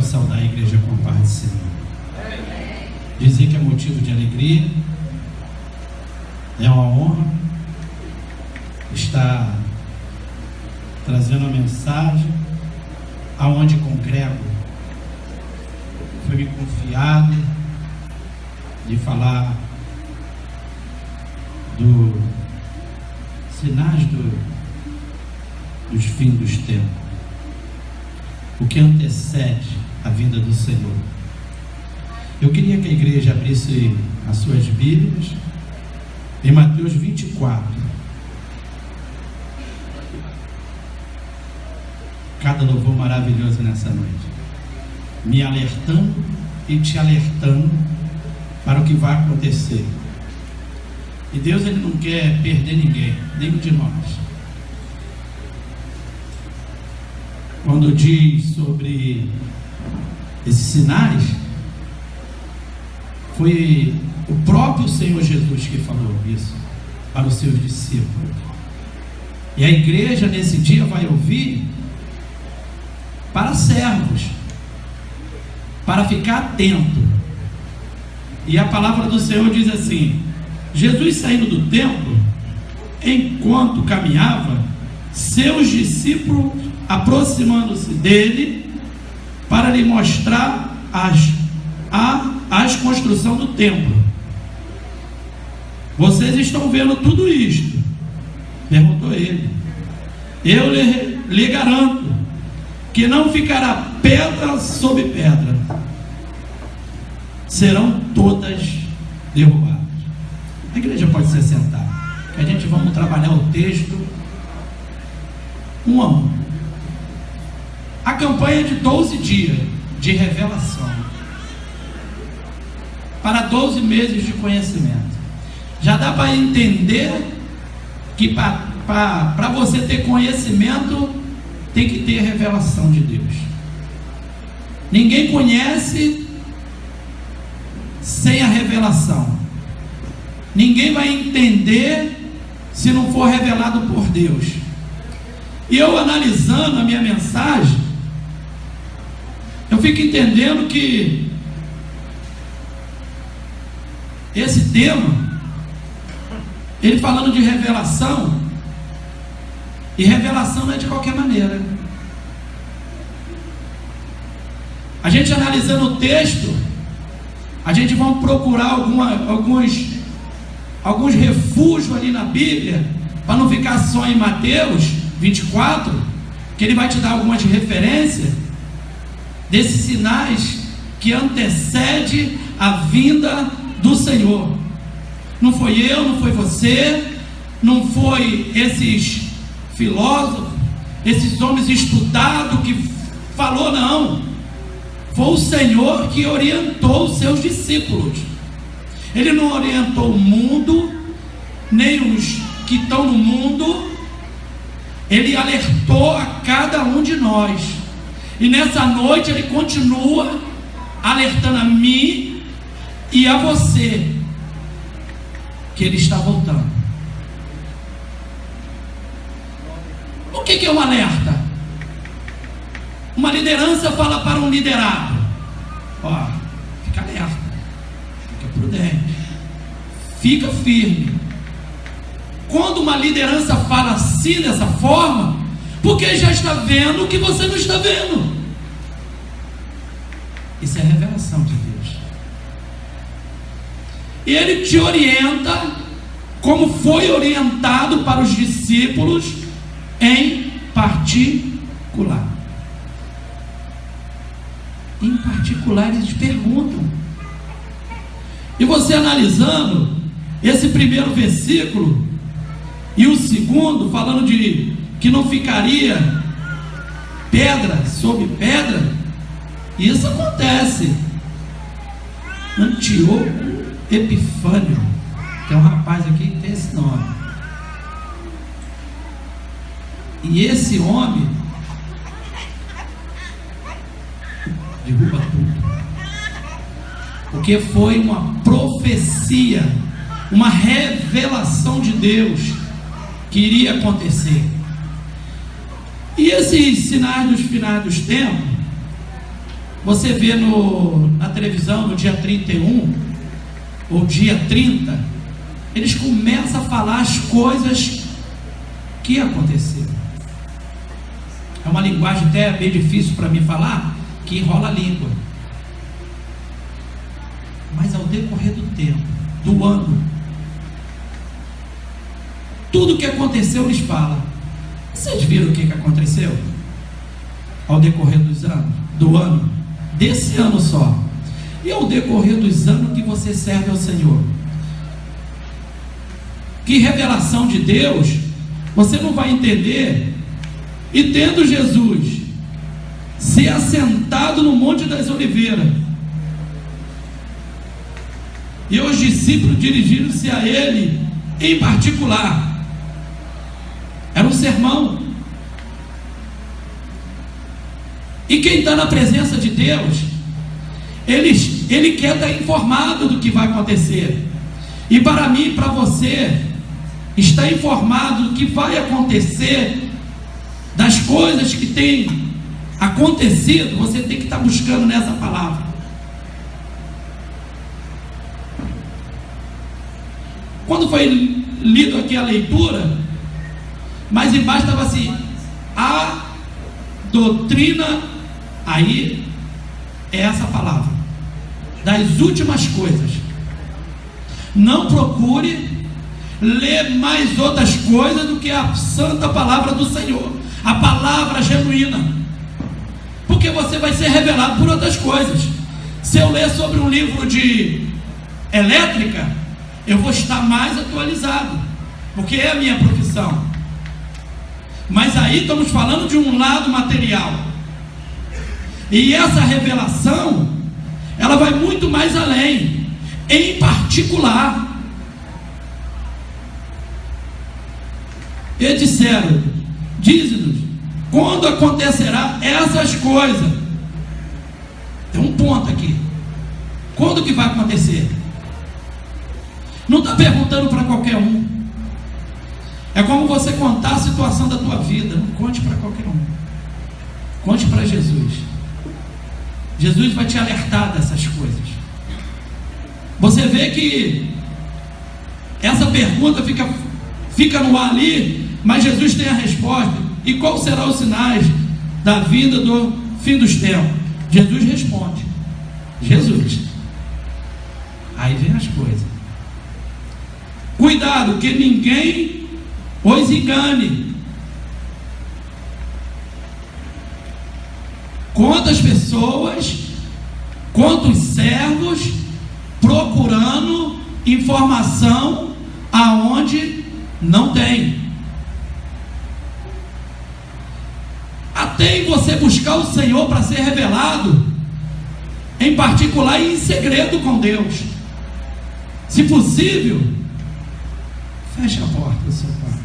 saudar a igreja com a paz do Senhor. Dizer que é motivo de alegria, é uma honra estar trazendo a mensagem aonde congrego. Foi me confiado de falar dos sinais dos fins dos tempos, o que antecede a vinda do Senhor. Eu queria que a igreja abrisse as suas Bíblias em Mateus 24. Cada louvor maravilhoso nessa noite, me alertando e te alertando para o que vai acontecer. E Deus, Ele não quer perder ninguém, nenhum de nós. Quando diz sobre esses sinais, foi o próprio Senhor Jesus que falou isso para os seus discípulos. E a igreja nesse dia vai ouvir para servos, para ficar atento. E a palavra do Senhor diz assim: Jesus saindo do templo, enquanto caminhava, seus discípulos aproximando-se dele para lhe mostrar as construção do templo. Vocês estão vendo tudo isto? Perguntou ele. Eu lhe garanto que não ficará pedra sobre pedra, serão todas derrubadas. A igreja pode se sentar, que a gente vamos trabalhar o texto um a um. A campanha de 12 dias de revelação para 12 meses de conhecimento. Já dá para entender que para você ter conhecimento tem que ter revelação de Deus. Ninguém conhece sem a revelação. Ninguém vai entender se não for revelado por Deus. E eu, analisando a minha mensagem, eu fico entendendo que esse tema, ele falando de revelação, e revelação não é de qualquer maneira. A gente analisando o texto, a gente vai procurar alguns refúgios ali na Bíblia, para não ficar só em Mateus 24, que ele vai te dar algumas referências desses sinais que antecede a vinda do Senhor. Não foi eu, não foi você, não foi esses filósofos, esses homens estudados que falou, não. Foi o Senhor que orientou os seus discípulos. Ele não orientou o mundo, nem os que estão no mundo. Ele alertou a cada um de nós. E nessa noite ele continua alertando a mim e a você que ele está voltando. O que é um alerta? Uma liderança fala para um liderado: ó, fica alerta, fica prudente, fica firme. Quando uma liderança fala assim, dessa forma, porque já está vendo o que você não está vendo. Isso é a revelação de Deus. E ele te orienta, como foi orientado para os discípulos, em particular. Em particular, eles perguntam. E você analisando esse primeiro versículo e o segundo, falando de que não ficaria pedra sobre pedra, isso acontece. Antíoco Epifânio, tem um rapaz aqui que tem esse nome, e esse homem derruba tudo, porque foi uma profecia, uma revelação de Deus que iria acontecer. E esses sinais dos finais dos tempos Você vê na televisão no dia 31 ou dia 30, eles começam a falar as coisas que aconteceram. É uma linguagem até bem difícil para mim falar, que enrola a língua. Mas ao decorrer do tempo, do ano, tudo que aconteceu eles falam. Vocês viram o que aconteceu? Ao decorrer do ano, desse ano só, e ao decorrer dos anos que você serve ao Senhor. Que revelação de Deus você não vai entender. E tendo Jesus se assentado no Monte das Oliveiras, e os discípulos dirigiram-se a ele em particular. Era um sermão. E quem está na presença de Deus, ele quer estar informado do que vai acontecer. E para mim e para você, estar informado do que vai acontecer, das coisas que têm acontecido, você tem que estar buscando nessa palavra. Quando foi lido aqui a leitura, mas embaixo estava assim: a doutrina, aí é essa palavra, das últimas coisas. Não procure ler mais outras coisas do que a santa palavra do Senhor, a palavra genuína, porque você vai ser revelado por outras coisas. Se eu ler sobre um livro de elétrica, eu vou estar mais atualizado, porque é a minha profissão. Mas aí estamos falando de um lado material, e essa revelação, ela vai muito mais além. Em particular, e disseram: dize-nos quando acontecerá essas coisas. Tem um ponto aqui. Quando que vai acontecer? Não está perguntando para qualquer um. É como você contar a situação da tua vida. Não conte para qualquer um. Conte para Jesus. Jesus vai te alertar dessas coisas. Você vê que essa pergunta fica no ar ali, mas Jesus tem a resposta. E qual serão os sinais da vinda do fim dos tempos? Jesus responde. Jesus. Aí vem as coisas. Cuidado, que ninguém os engane. Quantas pessoas, quantos servos procurando informação aonde não tem. Até em você buscar o Senhor para ser revelado, em particular e em segredo com Deus. Se possível, feche a porta do seu quarto.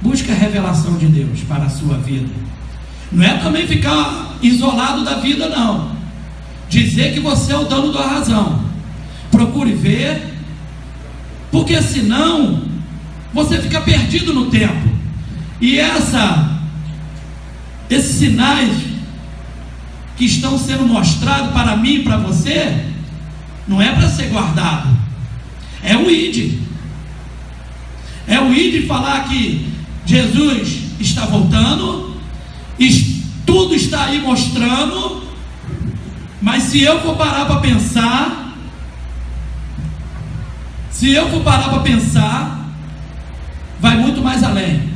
Busque a revelação de Deus para a sua vida. Não é também ficar isolado da vida, não. Dizer que você é o dono da razão. Procure ver, porque senão você fica perdido no tempo. E esses sinais que estão sendo mostrados para mim e para você, não é para ser guardado. É o ID. É o ID falar que Jesus está voltando, tudo está aí mostrando, mas se eu for parar para pensar, vai muito mais além.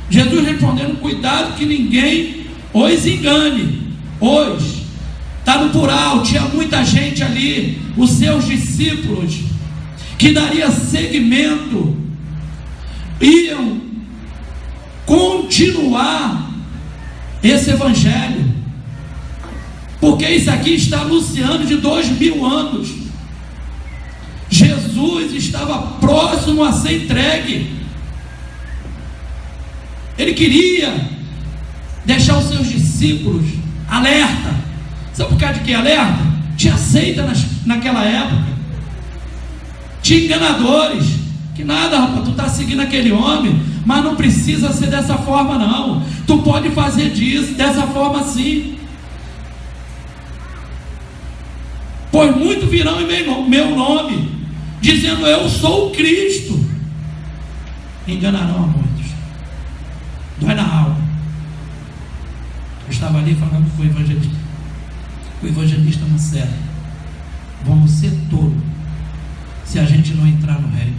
Jesus respondendo: cuidado que ninguém os engane. Hoje está no plural, tinha muita gente ali, os seus discípulos, que daria seguimento, iam continuar esse evangelho, porque isso aqui está anunciando de 2000 anos. Jesus estava próximo a ser entregue. Ele queria deixar os seus discípulos alerta. Sabe por causa de que alerta? Tinha seita naquela época, tinha enganadores, que nada, rapaz, tu está seguindo aquele homem, mas não precisa ser dessa forma não, tu pode fazer dessa forma sim. Pois muitos virão em meu nome, dizendo: eu sou o Cristo. Enganarão a muitos. Dói na alma. Eu estava ali falando com o evangelista. O evangelista não serve. Vamos ser tolos se a gente não entrar no reino,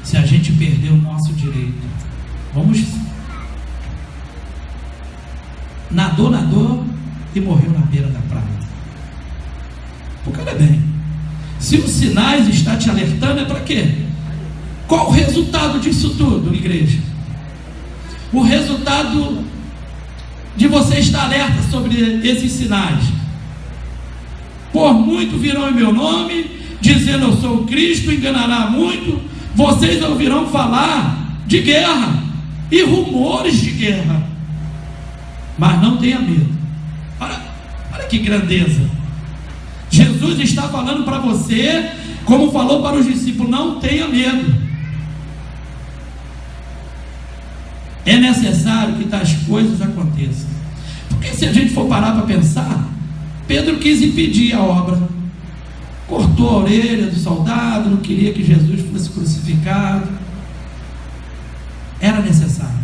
se a gente perder o nosso direito. Vamos. Nadou e morreu na beira da praia. Porque olha bem, se os sinais estão te alertando, é para quê? Qual o resultado disso tudo, igreja? O resultado de você estar alerta sobre esses sinais. Por muito virão em meu nome, dizendo: eu sou o Cristo, enganará muito. Vocês ouvirão falar de guerra e rumores de guerra, mas não tenha medo. Olha que grandeza. Jesus está falando para você, como falou para os discípulos: não tenha medo. É necessário que tais coisas aconteçam. Porque se a gente for parar para pensar, Pedro quis impedir a obra, cortou a orelha do soldado, não queria que Jesus fosse crucificado. Era necessário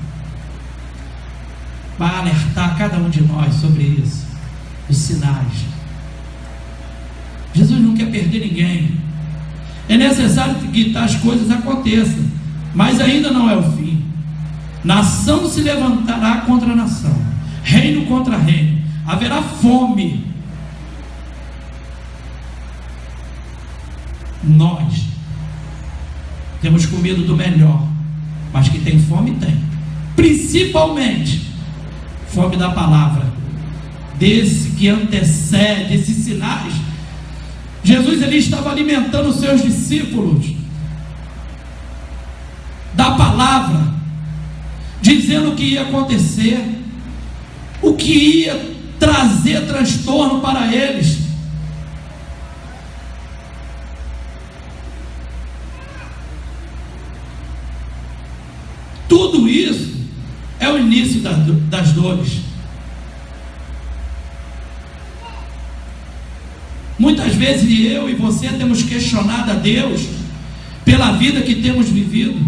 para alertar cada um de nós sobre isso, os sinais. Jesus não quer perder ninguém. É necessário que tais coisas aconteçam, mas ainda não é o fim. Nação se levantará contra nação, reino contra reino, haverá fome. Nós temos comido do melhor, mas que tem fome, tem. Principalmente fome da palavra, desse que antecede, esses sinais. Jesus, ele estava alimentando os seus discípulos da palavra, dizendo o que ia acontecer, o que ia trazer transtorno para eles. Tudo isso é o início das dores. Muitas vezes eu e você temos questionado a Deus pela vida que temos vivido.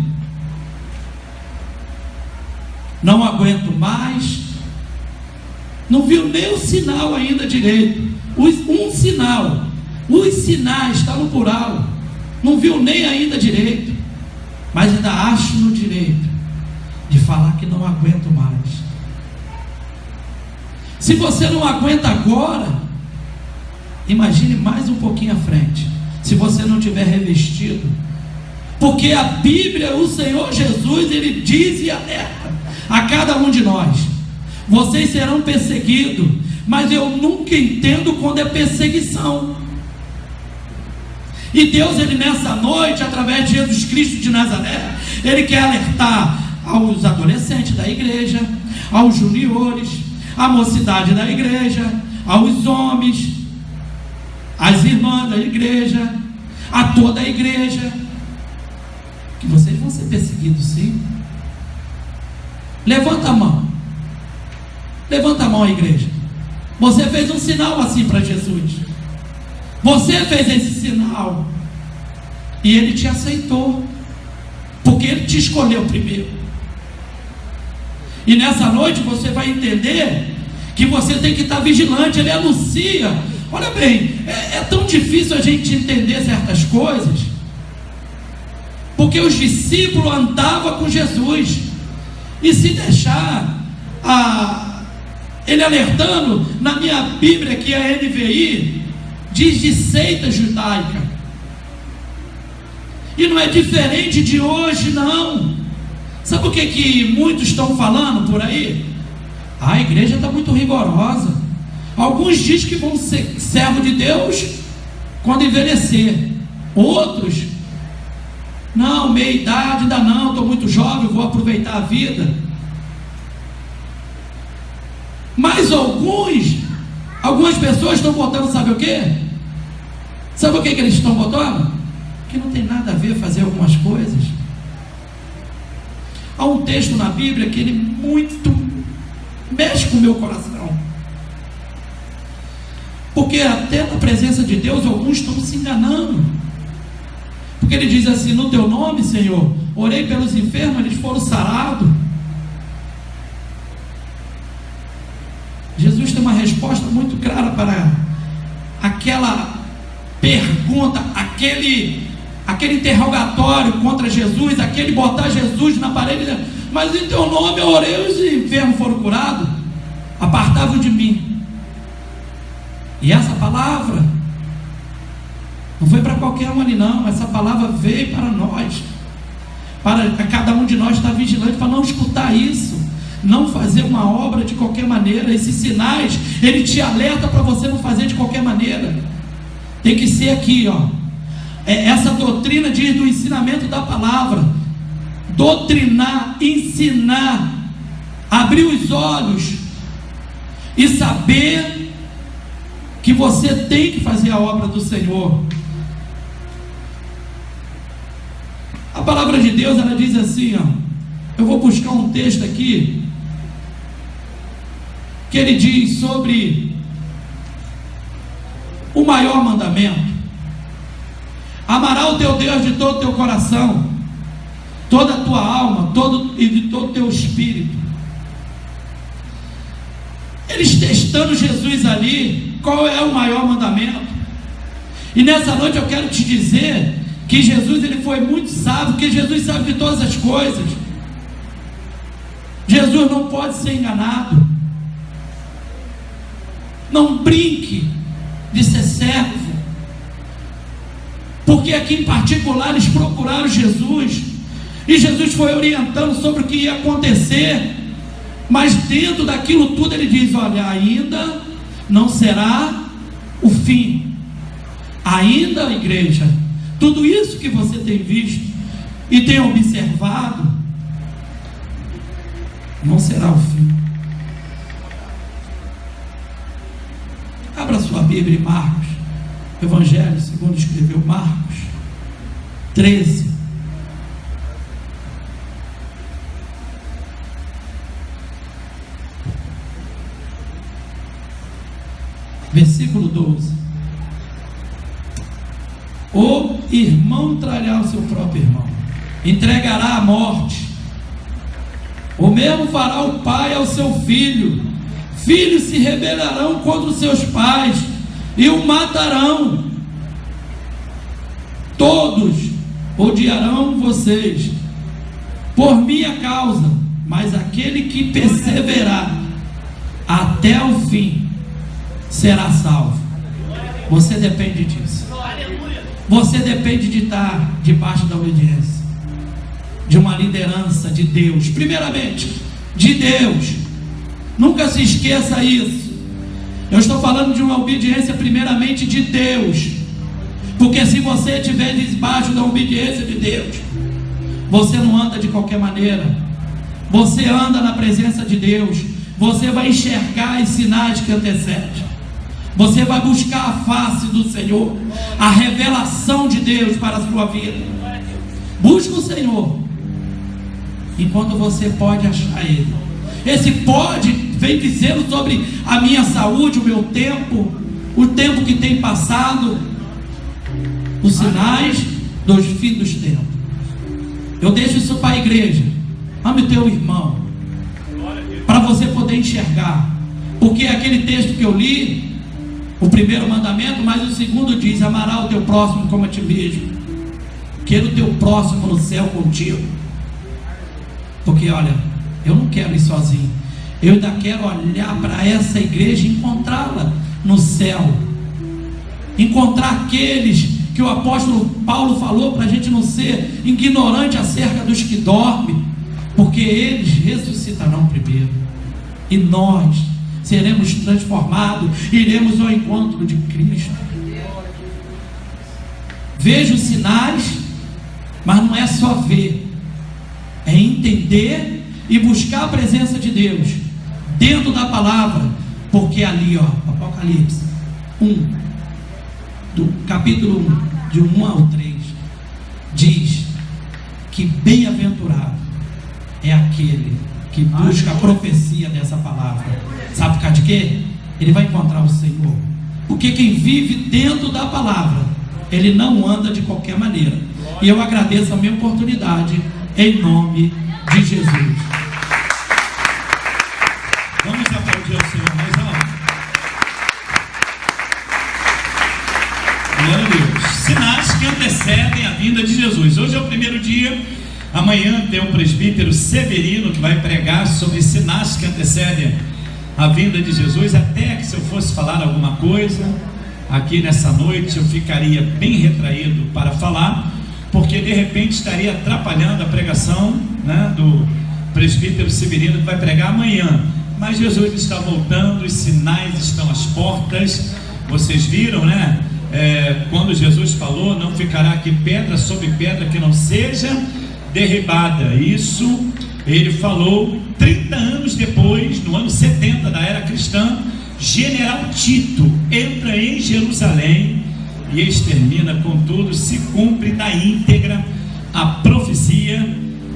Não aguento mais. Não viu nem o sinal ainda direito. Um sinal. Os sinais, está no plural. Não viu nem ainda direito. Mas ainda acho no direito de falar que não aguento mais. Se você não aguenta agora, imagine mais um pouquinho à frente, se você não tiver revestido. Porque a Bíblia, o Senhor Jesus, ele diz e alerta a cada um de nós: vocês serão perseguidos, mas eu nunca entendo quando é perseguição. E Deus, ele nessa noite, através de Jesus Cristo de Nazaré, ele quer alertar aos adolescentes da igreja, aos juniores, à mocidade da igreja, aos homens, às irmãs da igreja, a toda a igreja, que vocês vão ser perseguidos, sim. Levanta a mão. Levanta a mão, a igreja. Você fez um sinal assim para Jesus. Você fez esse sinal e ele te aceitou, porque ele te escolheu primeiro. E nessa noite você vai entender que você tem que estar vigilante. Ele anuncia. Olha bem, é tão difícil a gente entender certas coisas, porque os discípulos andavam com Jesus, e se deixar ele alertando, na minha Bíblia, que é a NVI, diz de seita judaica, e não é diferente de hoje, não. Sabe o que muitos estão falando por aí? A igreja está muito rigorosa. Alguns dizem que vão ser servo de Deus quando envelhecer. Outros, não, meia idade ainda não, estou muito jovem, vou aproveitar a vida. Mas algumas pessoas estão botando, sabe o que? Sabe o que eles estão botando? Que não tem nada a ver fazer algumas coisas. Há um texto na Bíblia que ele muito mexe com o meu coração, porque Porque até na presença de Deus alguns estão se enganando. Porque ele diz assim: no teu nome, Senhor, orei pelos enfermos, eles foram sarados. Jesus tem uma resposta muito clara para aquela pergunta, aquele interrogatório contra Jesus, aquele botar Jesus na parede. Mas em teu nome eu orei, os enfermos foram curados. Apartavam de mim. E essa palavra não foi para qualquer um ali não. Essa palavra veio para nós, para cada um de nós estar vigilante, para não escutar isso, não fazer uma obra de qualquer maneira. Esses sinais, ele te alerta para você não fazer de qualquer maneira. Tem que ser aqui, ó. Essa doutrina diz do ensinamento da palavra. Doutrinar, ensinar, abrir os olhos e saber que você tem que fazer a obra do Senhor. A palavra de Deus, ela diz assim, ó. Eu vou buscar um texto aqui que ele diz sobre o maior mandamento: amará o teu Deus de todo o teu coração, toda a tua alma, e de todo o teu espírito. Eles testando Jesus ali, qual é o maior mandamento? E nessa noite eu quero te dizer que Jesus, ele foi muito sábio, porque Jesus sabe de todas as coisas. Jesus não pode ser enganado. Não brinque de ser servo, porque aqui em particular eles procuraram Jesus, e Jesus foi orientando sobre o que ia acontecer, mas dentro daquilo tudo ele diz: olha, ainda não será o fim, ainda, igreja, tudo isso que você tem visto e tem observado não será o fim. Abra sua Bíblia em Marcos, Evangelho segundo escreveu Marcos 13. Versículo 12. O irmão trará o seu próprio irmão, entregará à morte. O mesmo fará o pai ao seu filho. Filhos se rebelarão contra os seus pais e o matarão. Todos odiarão vocês por minha causa, mas aquele que perseverar até o fim será salvo. Você depende disso. Você depende de estar debaixo da obediência, de uma liderança de Deus, primeiramente de Deus. Nunca se esqueça isso. Eu estou falando de uma obediência primeiramente de Deus, porque se você estiver debaixo da obediência de Deus, você não anda de qualquer maneira, você anda na presença de Deus. Você vai enxergar os sinais que antecedem, você vai buscar a face do Senhor, a revelação de Deus para a sua vida. Busque o Senhor enquanto você pode achar Ele. Esse pode vem dizendo sobre a minha saúde, o meu tempo, o tempo que tem passado, os sinais dos fins dos tempos. Eu deixo isso para a igreja. Ame o teu irmão, para você poder enxergar, porque aquele texto que eu li, o primeiro mandamento, mas o segundo diz: amará o teu próximo como a ti mesmo. Queira o teu próximo no céu contigo. Porque olha, eu não quero ir sozinho, eu ainda quero olhar para essa igreja e encontrá-la no céu, encontrar aqueles que o apóstolo Paulo falou para a gente não ser ignorante acerca dos que dormem, porque eles ressuscitarão primeiro, e nós seremos transformados, iremos ao encontro de Cristo. Veja os sinais, mas não é só ver, é entender e buscar a presença de Deus dentro da palavra, porque ali, ó, Apocalipse 1, do capítulo 1, de 1 ao 3, diz que bem-aventurado é aquele que busca a profecia dessa palavra. Sabe por causa de quê? Ele vai encontrar o Senhor. Porque quem vive dentro da palavra, ele não anda de qualquer maneira. E eu agradeço a minha oportunidade, em nome de Jesus. Vamos aplaudir ao Senhor mais alto. Glória a Deus. Sinais que antecedem a vinda de Jesus. Hoje é o primeiro dia. Amanhã tem o presbítero Severino que vai pregar sobre sinais que antecedem a vinda de Jesus. Até que se eu fosse falar alguma coisa aqui nessa noite, eu ficaria bem retraído para falar, porque de repente estaria atrapalhando a pregação, né, do presbítero Severino que vai pregar amanhã. Mas Jesus está voltando, os sinais estão às portas. Vocês viram, né? Quando Jesus falou, não ficará aqui pedra sobre pedra que não seja derribada. Isso ele falou 30 anos depois, no ano 70 da era cristã. General Tito entra em Jerusalém e extermina, contudo, se cumpre na íntegra a profecia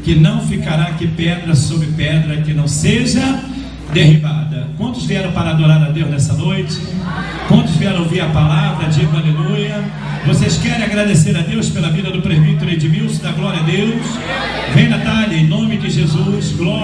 que não ficará aqui pedra sobre pedra que não seja derribada. Quantos vieram para adorar a Deus nessa noite? Quantos vieram ouvir a palavra? Digo aleluia. Vocês querem agradecer a Deus pela vida do presbítero Edmilson? Da glória a Deus. Vem, Natália, em nome de Jesus. Glória.